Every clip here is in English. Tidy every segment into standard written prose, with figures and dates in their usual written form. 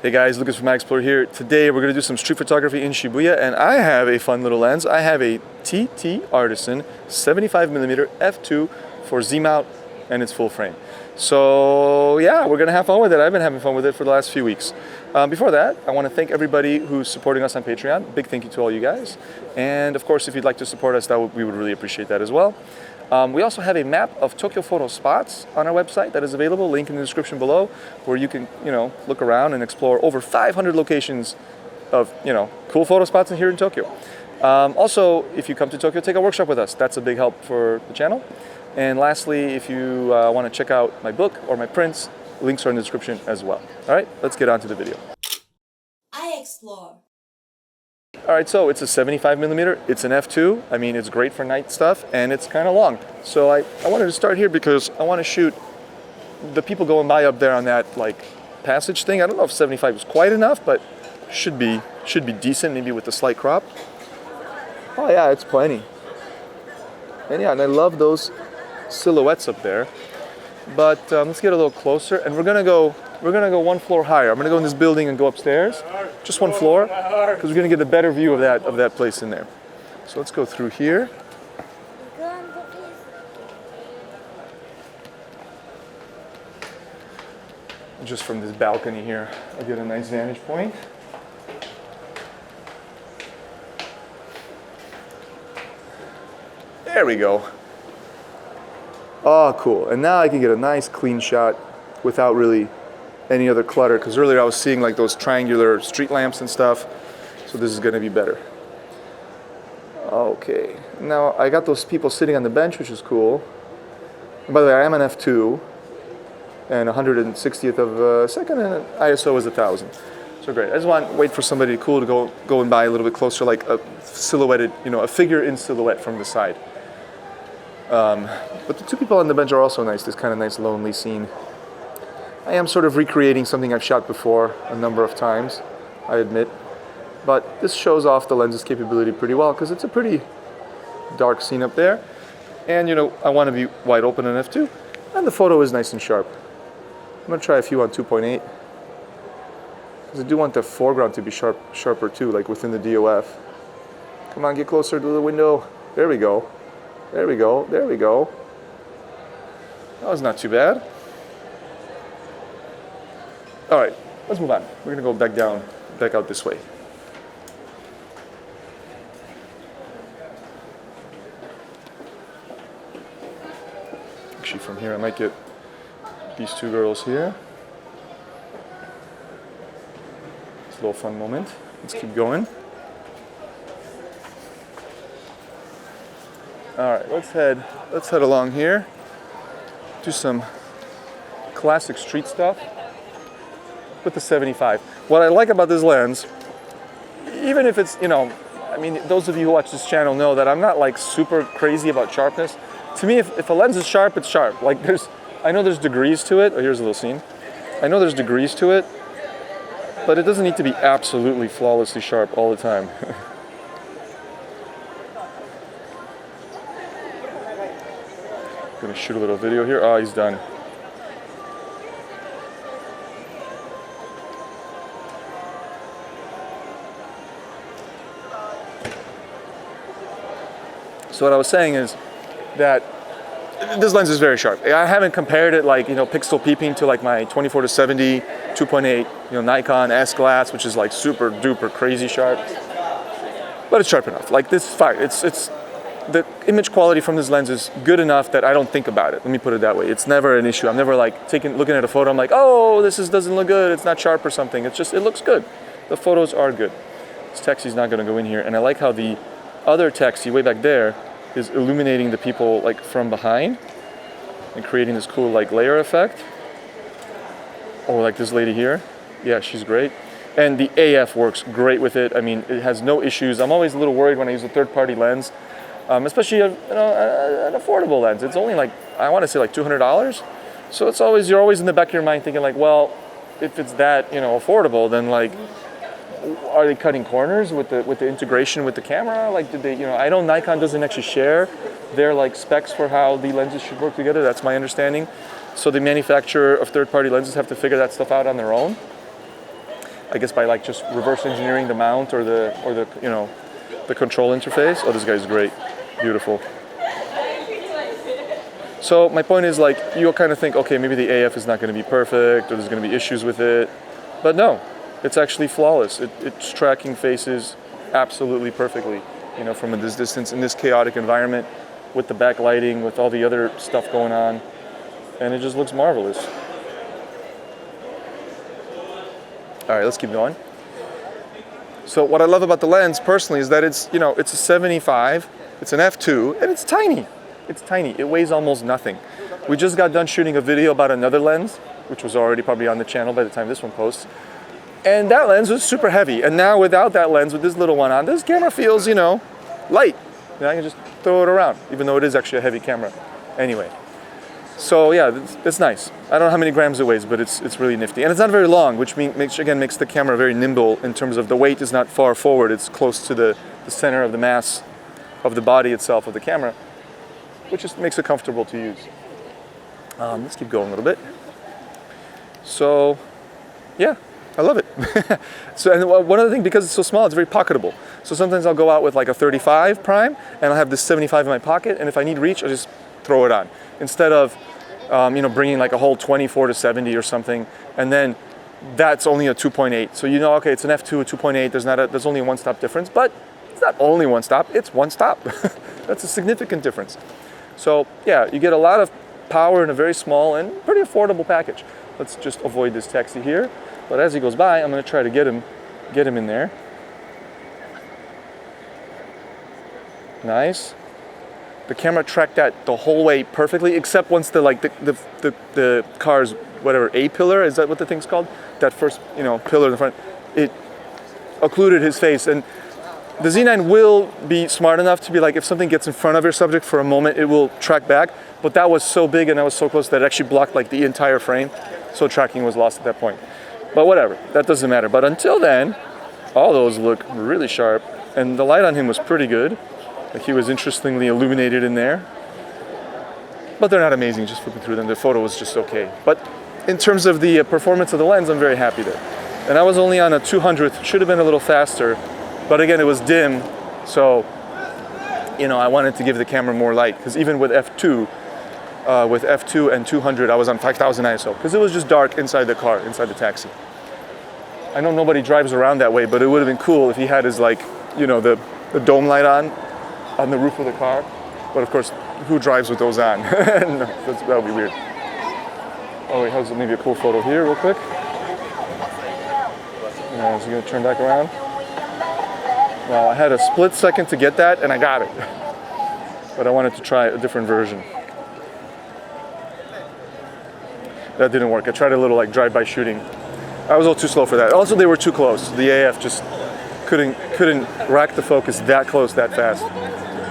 Hey guys, Lucas from Explorer here. Today we're going to do some street photography in Shibuya, and I have a fun little lens. I have a TTArtisan 75mm f2 for Z-mount and it's full frame. So yeah, we're going to have fun with it. I've been having fun with it for the last few weeks. Before that, I want to thank everybody who's supporting us on Patreon. Big thank you to all you guys. And of course, if you'd like to support us, we would really appreciate that as well. We also have a map of Tokyo photo spots on our website that is available, link in the description below, where you can, look around and explore over 500 locations of, cool photo spots here in Tokyo. Also, if you come to Tokyo, take a workshop with us. That's a big help for the channel. And lastly, if you want to check out my book or my prints, links are in the description as well. All right, let's get on to the video. I explore. All right, so it's a 75mm, it's an f2. I mean, it's great for night stuff, and it's kind of long. So I wanted to start here because I want to shoot the people going by up there on that passage thing. I don't know if 75 is quite enough, but should be decent, maybe with a slight crop. Oh yeah, it's plenty. And yeah, and I love those silhouettes up there. But let's get a little closer, and we're gonna go one floor higher. I'm gonna go in this building and go upstairs, just one floor, because we're gonna get a better view of that place in there. So let's go through here. Just from this balcony here, I get a nice vantage point. There we go. Oh, cool. And now I can get a nice clean shot without really any other clutter, because earlier I was seeing those triangular street lamps and stuff. So this is going to be better. Okay. Now I got those people sitting on the bench, which is cool. And by the way, I am an f2 and 160th of a second, and ISO is 1000. So great. I just want to wait for somebody cool to go and by a little bit closer, like a silhouetted, a figure in silhouette from the side. But the two people on the bench are also nice. This kind of nice lonely scene. I am sort of recreating something I've shot before a number of times, I admit. But this shows off the lens's capability pretty well, because it's a pretty dark scene up there. And I want to be wide open in f2. And the photo is nice and sharp. I'm going to try a few on 2.8. Because I do want the foreground to be sharper too, like within the DOF. Come on, get closer to the window. There we go. There we go, there we go. That was not too bad. All right, let's move on. We're gonna go back out this way. Actually, from here I might get these two girls here. It's a little fun moment. Let's keep going. All right, let's head along here. Do some classic street stuff with the 75. What I like about this lens, even if it's, I mean, those of you who watch this channel know that I'm not super crazy about sharpness. To me, if a lens is sharp, it's sharp. I know there's degrees to it. Oh, here's a little scene. I know there's degrees to it, but it doesn't need to be absolutely flawlessly sharp all the time. Gonna shoot a little video here. Oh, he's done. So what I was saying is that this lens is very sharp. I haven't compared it pixel peeping to my 24-70 2.8 Nikon S glass, which is super duper crazy sharp. But it's sharp enough. This is fine. It's the image quality from this lens is good enough that I don't think about it. Let me put it that way. It's never an issue. I'm never looking at a photo. I'm like, oh, doesn't look good. It's not sharp or something. It's just, it looks good. The photos are good. This taxi's not going to go in here. And I like how the other taxi way back there is illuminating the people from behind and creating this cool layer effect. Or this lady here. Yeah, she's great. And the AF works great with it. I mean, it has no issues. I'm always a little worried when I use a third-party lens. Especially an affordable lens. It's only I want to say $200. So you're always in the back of your mind thinking well, if it's that affordable, then are they cutting corners with the integration with the camera? Did they I know Nikon doesn't actually share their specs for how the lenses should work together. That's my understanding. So the manufacturer of third-party lenses have to figure that stuff out on their own. I guess by like just reverse engineering the mount or the you know, the control interface. Oh, this guy's great, beautiful. So my point is, like, you'll kind of think, okay, maybe the AF is not going to be perfect, or there's going to be issues with it, but no, it's actually flawless. It's tracking faces absolutely perfectly, you know, from this distance in this chaotic environment with the backlighting, with all the other stuff going on, and it just looks marvelous. All right, let's keep going. So what I love about the lens personally is that it's, you know, it's a 75, it's an f2, and it's tiny. It's tiny, it weighs almost nothing. We just got done shooting a video about another lens, which was already probably on the channel by the time this one posts. And that lens was super heavy. And now without that lens, with this little one on, this camera feels, you know, light. And I can just throw it around, even though it is actually a heavy camera. Anyway, so yeah, it's nice. I don't know how many grams it weighs, but it's really nifty. And it's not very long, which makes the camera very nimble in terms of the weight is not far forward. It's close to the center of the mass of the body itself of the camera, which just makes it comfortable to use. Let's keep going a little bit. So, yeah, I love it. So, and one other thing, because it's so small, it's very pocketable. So sometimes I'll go out with like a 35 prime, and I'll have this 75 in my pocket, and if I need reach, I just throw it on. Instead of, you know, bringing like a whole 24 to 70 or something, and then that's only a 2.8. So you know, okay, it's an f2, a 2.8, there's only a one-stop difference, but it's not only one stop, it's one stop. That's a significant difference. So yeah, you get a lot of power in a very small and pretty affordable package. Let's just avoid this taxi here. But as he goes by, I'm going to try to get him in there. Nice. The camera tracked that the whole way perfectly, except once the car's whatever A-pillar, is that what the thing's called? That first, you know, pillar in the front, it occluded his face. And the Z9 will be smart enough to be like, if something gets in front of your subject for a moment, it will track back. But that was so big and that was so close that it actually blocked like the entire frame. So tracking was lost at that point. But whatever, that doesn't matter. But until then, all those look really sharp. And the light on him was pretty good. Like, he was interestingly illuminated in there. But they're not amazing, just flipping through them. The photo was just okay. But in terms of the performance of the lens, I'm very happy there. And I was only on a 200th, should have been a little faster. But again, it was dim, so, you know, I wanted to give the camera more light, because even with f2 and 200, I was on 5000 ISO, because it was just dark inside the car, inside the taxi. I know nobody drives around that way, but it would have been cool if he had his, like, you know, the dome light on the roof of the car. But of course, who drives with those on? No, that would be weird. Oh wait, how's maybe a cool photo here, real quick? Now, is he gonna turn back around? Well, I had a split second to get that, and I got it. But I wanted to try a different version. That didn't work. I tried a little like drive-by shooting. I was a little too slow for that. Also, they were too close. The AF just couldn't rack the focus that close that fast.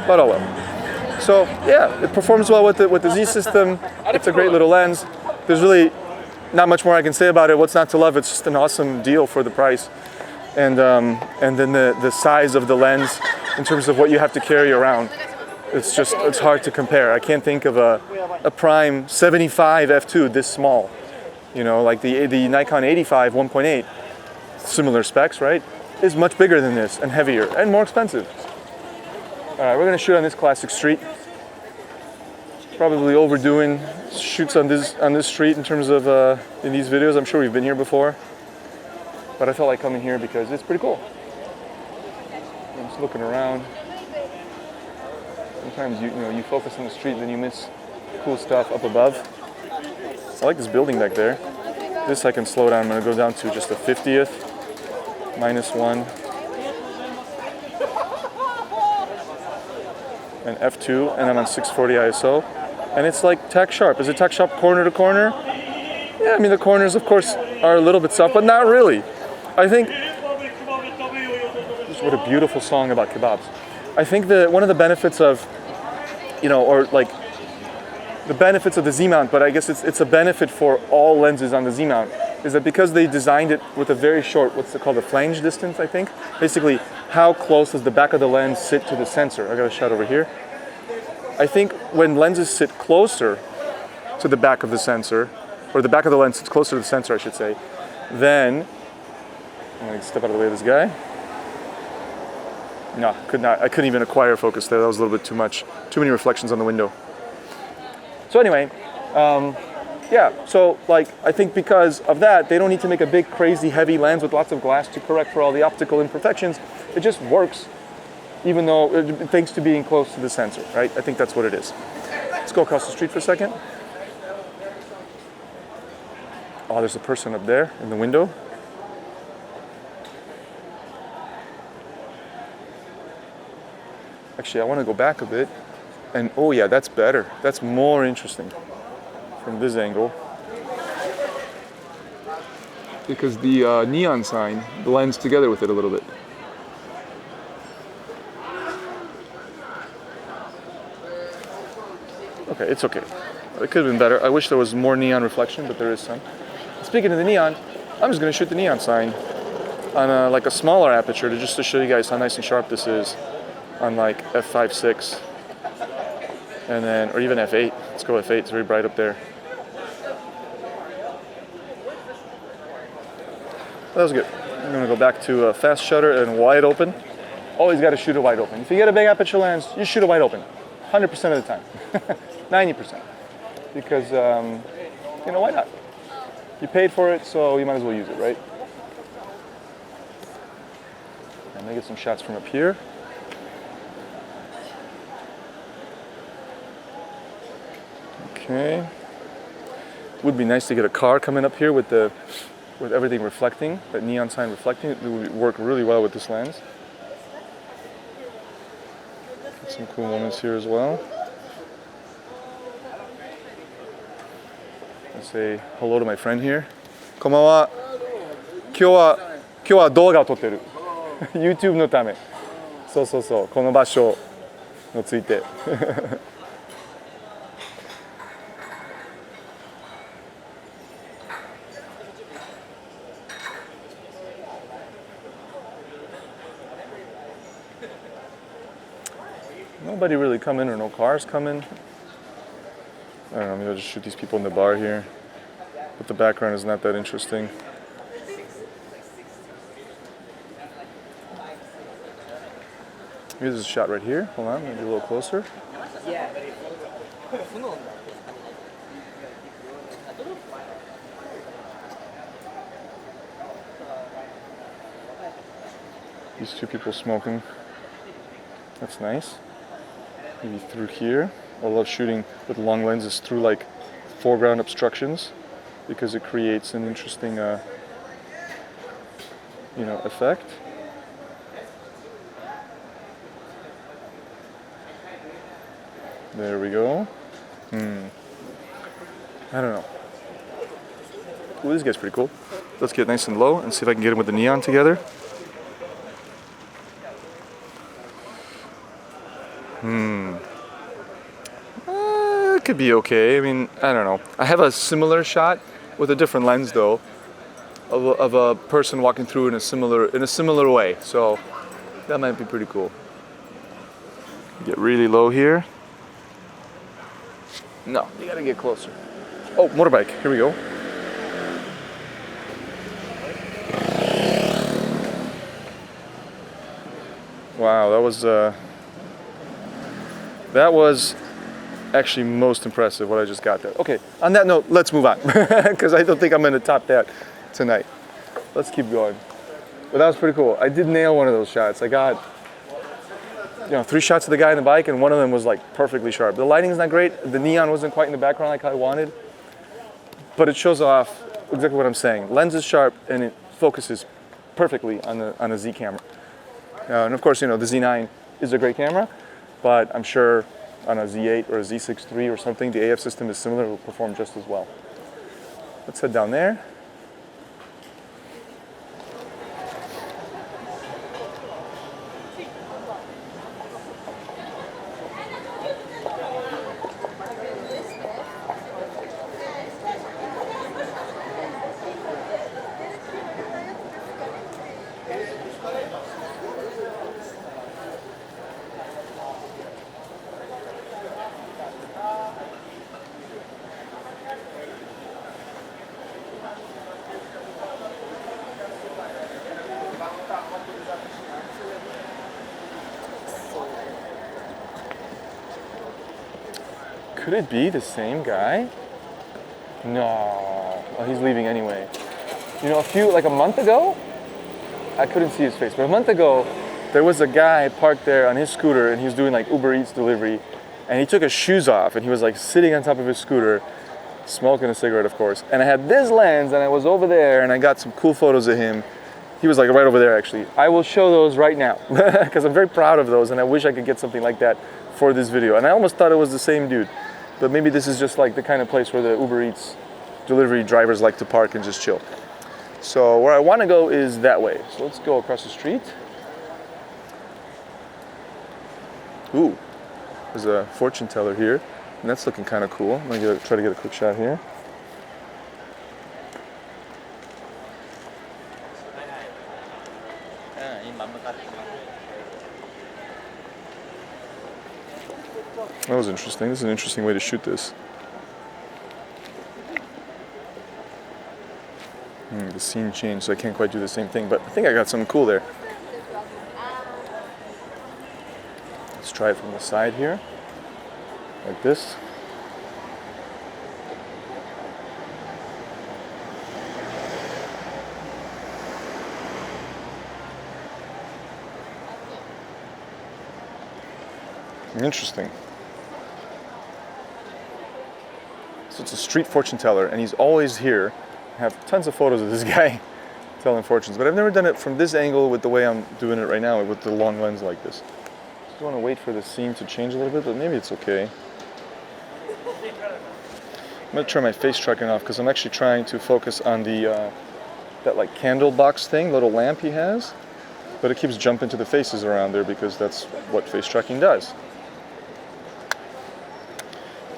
But oh well. So yeah, it performs well with the Z system. It's a great little lens. There's really not much more I can say about it. What's not to love? It's just an awesome deal for the price. And then the size of the lens in terms of what you have to carry around, it's hard to compare. I can't think of a prime 75 f2 this small. You know, like the Nikon 85 1.8, similar specs, right? Is much bigger than this and heavier and more expensive. All right, we're gonna shoot on this classic street. Probably overdoing shoots on this street in terms of in these videos. I'm sure we've been here before. But I felt like coming here because it's pretty cool. I'm just looking around. Sometimes you focus on the street and then you miss cool stuff up above. I like this building back there. This I can slow down. I'm going to go down to just a 50th, -1. And f2, and I'm on 640 ISO. And it's like tack sharp. Is it tack sharp corner to corner? Yeah, I mean the corners of course are a little bit soft, but not really. I think, what a beautiful song about kebabs. I think that one of the benefits of, you know, or like the benefits of the Z-mount, but I guess it's a benefit for all lenses on the Z-mount, is that because they designed it with a very short, what's it called, a flange distance, I think? Basically, how close does the back of the lens sit to the sensor? I got a shot over here. I think when lenses sit closer to the back of the sensor, or the back of the lens sits closer to the sensor, I should say, then I'm gonna step out of the way of this guy. No, I couldn't even acquire focus there. That was a little bit too much. Too many reflections on the window. So anyway, yeah, so like I think because of that, they don't need to make a big, crazy, heavy lens with lots of glass to correct for all the optical imperfections. It just works, even though, thanks to being close to the sensor, right? I think that's what it is. Let's go across the street for a second. Oh, there's a person up there in the window. Actually, I want to go back a bit. And oh yeah, that's better. That's more interesting from this angle. Because the neon sign blends together with it a little bit. Okay, it's okay. It could have been better. I wish there was more neon reflection, but there is some. Speaking of the neon, I'm just going to shoot the neon sign on like a smaller aperture just to show you guys how nice and sharp this is on like f5.6 and then, or even f8. Let's go f8, it's very bright up there. That was good. I'm going to go back to fast shutter and wide open. Always got to shoot it wide open. If you get a big aperture lens, you shoot it wide open 100% of the time. 90%. Because, you know, why not? You paid for it, so you might as well use it, right? And let me get some shots from up here. Okay. Would be nice to get a car coming up here with everything reflecting, that neon sign reflecting. It would work really well with this lens. Get some cool moments here as well. Let's say hello to my friend here. こんばんは。今日は動画を撮ってる。YouTube のため。そうそうそう。この場所について。Nobody really coming or no cars coming. I don't know, maybe I'll just shoot these people in the bar here. But the background is not that interesting. Here's a shot right here. Hold on, maybe a little closer. These two people smoking. That's nice. Maybe through here. I love shooting with long lenses through like foreground obstructions because it creates an interesting, you know, effect. There we go. I don't know. Ooh, this guy's pretty cool. Let's get nice and low and see if I can get him with the neon together. It could be okay. I mean, I don't know. I have a similar shot with a different lens though, of a person walking through in a similar way. So that might be pretty cool. Get really low here. No, you gotta get closer. Oh, motorbike. Here we go. Wow, that was actually most impressive what I just got there. Okay, on that note, let's move on because I don't think I'm going to top that tonight. Let's keep going. But that was pretty cool. I did nail one of those shots. I got, 3 shots of the guy on the bike and one of them was like perfectly sharp. The lighting's not great. The neon wasn't quite in the background like I wanted, but it shows off exactly what I'm saying. Lens is sharp and it focuses perfectly on a Z camera. And of course, the Z9 is a great camera, but I'm sure on a Z8 or a Z6 III or something, the AF system is similar, it will perform just as well. Let's head down there. Could it be the same guy? No. Oh, he's leaving anyway. You know, like a month ago, I couldn't see his face, but a month ago, there was a guy parked there on his scooter and he was doing like Uber Eats delivery, and he took his shoes off and he was like sitting on top of his scooter, smoking a cigarette, of course. And I had this lens and I was over there and I got some cool photos of him. He was like right over there actually. I will show those right now because I'm very proud of those and I wish I could get something like that for this video. And I almost thought it was the same dude, but maybe this is just like the kind of place where the Uber Eats delivery drivers like to park and just chill. So where I want to go is that way. So let's go across the street. Ooh, there's a fortune teller here, and that's looking kind of cool. I'm gonna try to get a quick shot here. That was interesting. This is an interesting way to shoot this. The scene changed, so I can't quite do the same thing, but I think I got something cool there. Let's try it from the side here, like this. Interesting. So it's a street fortune teller, and he's always here. I have tons of photos of this guy telling fortunes, but I've never done it from this angle with the way I'm doing it right now with the long lens like this. Just want to wait for the scene to change a little bit, but maybe it's okay. I'm gonna turn my face tracking off because I'm actually trying to focus on the that like candle box thing, little lamp he has, but it keeps jumping to the faces around there because that's what face tracking does.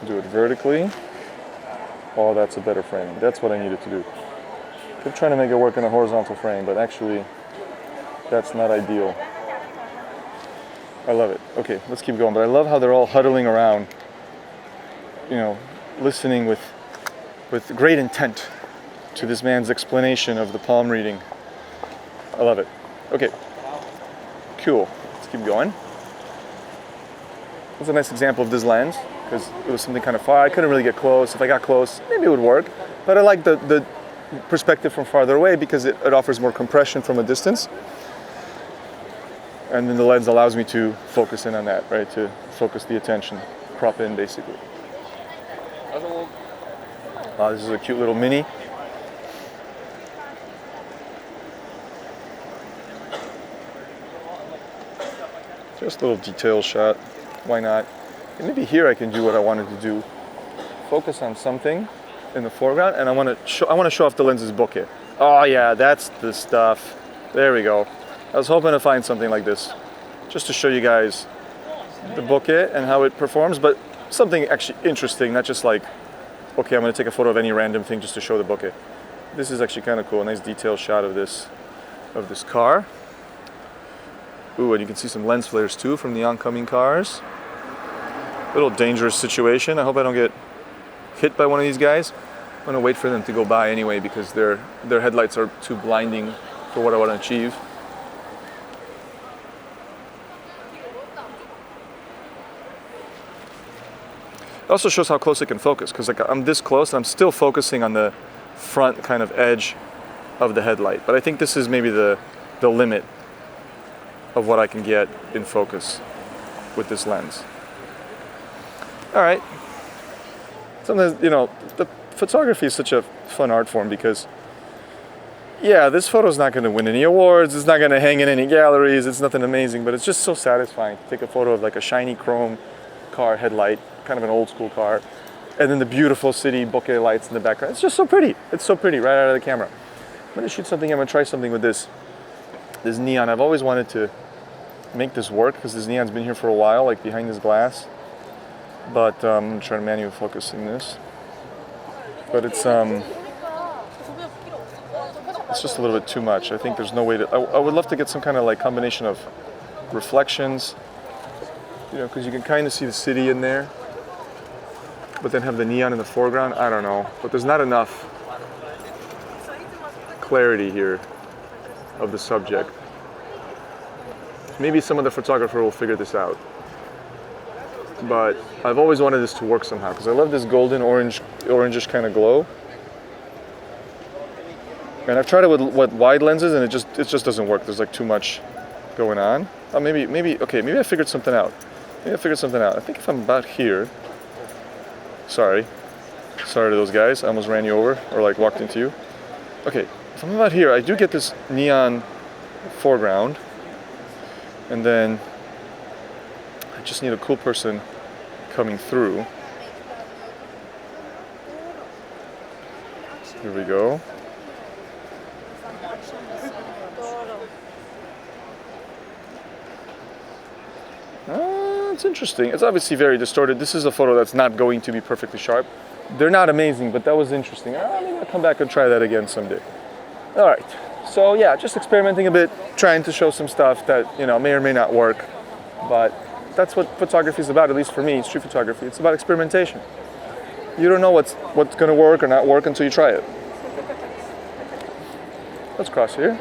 Do it vertically. Oh, that's a better frame. That's what I needed to do. Kept trying to make it work in a horizontal frame, but actually, that's not ideal. I love it. Okay, let's keep going. But I love how they're all huddling around, you know, listening with great intent to this man's explanation of the palm reading. I love it. Okay, cool. Let's keep going. That's a nice example of this lens, because it was something kind of far. I couldn't really get close. If I got close, maybe it would work. But I like the perspective from farther away because it offers more compression from a distance. And then the lens allows me to focus in on that, right? To focus the attention, crop in basically. This is a cute little mini. Just a little detail shot. Why not? And maybe here I can do what I wanted to do. Focus on something in the foreground, and I want to show off the lens's bokeh. Oh yeah, that's the stuff. There we go. I was hoping to find something like this, just to show you guys the bokeh and how it performs, but something actually interesting, not just like, okay, I'm going to take a photo of any random thing just to show the bokeh. This is actually kind of cool. A nice detailed shot of this car. Ooh, and you can see some lens flares too from the oncoming cars. Little dangerous situation. I hope I don't get hit by one of these guys. I'm gonna wait for them to go by anyway because their headlights are too blinding for what I want to achieve. It also shows how close it can focus because like I'm this close and I'm still focusing on the front kind of edge of the headlight. But I think this is maybe the limit of what I can get in focus with this lens. All right. Sometimes, you know, the photography is such a fun art form because, yeah, this photo's not going to win any awards. It's not going to hang in any galleries. It's nothing amazing, but it's just so satisfying to take a photo of like a shiny chrome car headlight, kind of an old school car, and then the beautiful city bokeh lights in the background. It's just so pretty. It's so pretty right out of the camera. I'm going to shoot something. I'm going to try something with this neon. I've always wanted to make this work because this neon's been here for a while, like behind this glass. But I'm going to try to manually focus in this. But it's just a little bit too much. I think there's no way to. I would love to get some kind of like combination of reflections, you know, because you can kind of see the city in there, but then have the neon in the foreground. I don't know, but there's not enough clarity here of the subject. Maybe some other photographer will figure this out. but I've always wanted this to work somehow because I love this golden orangish kind of glow. And I've tried it with wide lenses and it just doesn't work. There's like too much going on. Oh, maybe I figured something out. I think if I'm about here, sorry to those guys, I almost ran you over or like walked into you. Okay, if I'm about here, I do get this neon foreground, and then I just need a cool person coming through. Here we go. It's interesting. It's obviously very distorted. This is a photo that's not going to be perfectly sharp. They're not amazing, but that was interesting. Maybe I'll come back and try that again someday. All right. So yeah, just experimenting a bit, trying to show some stuff that, you know, may or may not work. But that's what photography is about, at least for me, street photography. It's about experimentation. You don't know what's going to work or not work until you try it. Let's cross here.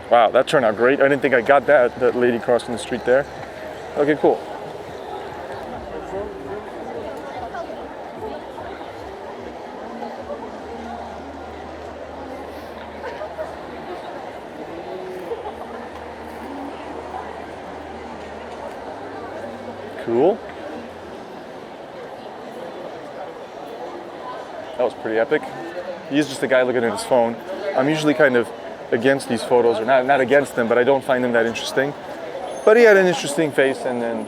Wow, that turned out great. I didn't think I got that lady crossing the street there. Okay, cool. Cool. That was pretty epic. He's just a guy looking at his phone. I'm usually kind of against these photos, or not against them, but I don't find them that interesting. But he had an interesting face, and then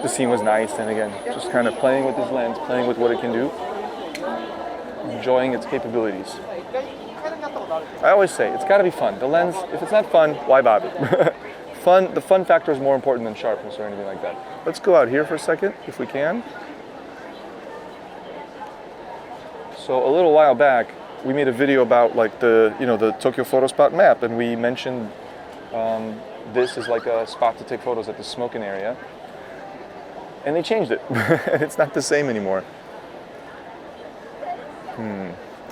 the scene was nice, and again, just kind of playing with his lens, playing with what it can do, enjoying its capabilities. I always say, it's gotta be fun. The lens, if it's not fun, why bother? The fun factor is more important than sharpness or anything like that. Let's go out here for a second, if we can. So a little while back, we made a video about like the Tokyo photo spot map, and we mentioned this is like a spot to take photos at the smoking area, and they changed it. It's not the same anymore.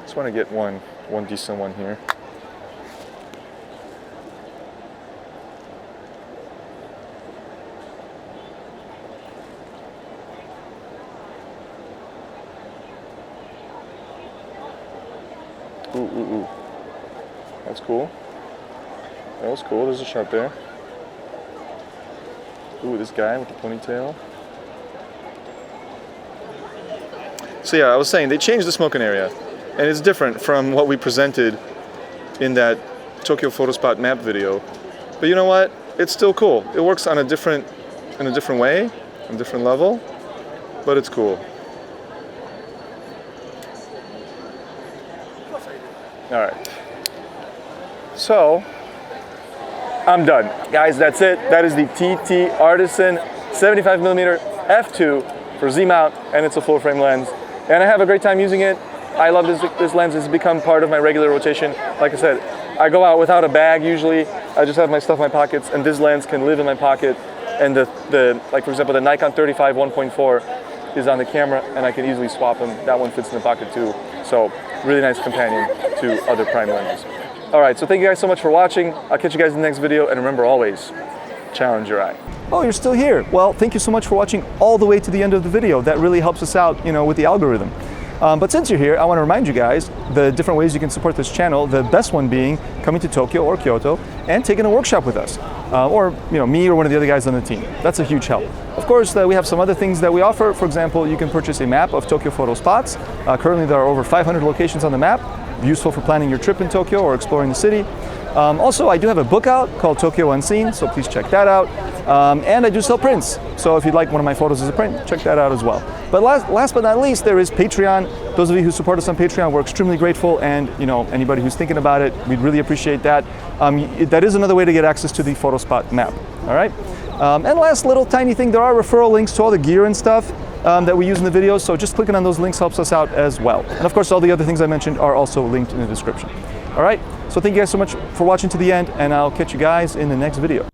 Just want to get one decent one here. Ooh. That's cool. That was cool. There's a shot there. Ooh, this guy with the ponytail. So yeah, I was saying they changed the smoking area, and it's different from what we presented in that Tokyo photo spot map video. But you know what? It's still cool. It works on in a different way, on a different level, but it's cool. All right, so I'm done. Guys, that's it. That is the TTArtisan 75mm f2 for Z-mount, and it's a full frame lens. And I have a great time using it. I love this lens. It's become part of my regular rotation. Like I said, I go out without a bag usually. I just have my stuff in my pockets, and this lens can live in my pocket. And like for example, the Nikon 35 1.4 is on the camera, and I can easily swap them. That one fits in the pocket too. So really nice companion to other prime lenses. All right, so thank you guys so much for watching. I'll catch you guys in the next video, and remember always, challenge your eye. Oh, you're still here. Well, thank you so much for watching all the way to the end of the video. That really helps us out, with the algorithm. But since you're here, I want to remind you guys the different ways you can support this channel. The best one being coming to Tokyo or Kyoto and taking a workshop with us, or me or one of the other guys on the team. That's a huge help. Of course, we have some other things that we offer. For example, you can purchase a map of Tokyo photo spots. Currently, there are over 500 locations on the map, useful for planning your trip in Tokyo or exploring the city. Also, I do have a book out called Tokyo Unseen, so please check that out. And I do sell prints, so if you'd like one of my photos as a print, check that out as well. But last but not least, there is Patreon. Those of you who support us on Patreon, we're extremely grateful, and anybody who's thinking about it, we'd really appreciate that. That is another way to get access to the photo spot map. All right. And last little tiny thing, there are referral links to all the gear and stuff that we use in the videos, so just clicking on those links helps us out as well. And of course, all the other things I mentioned are also linked in the description. All right, so thank you guys so much for watching to the end, and I'll catch you guys in the next video.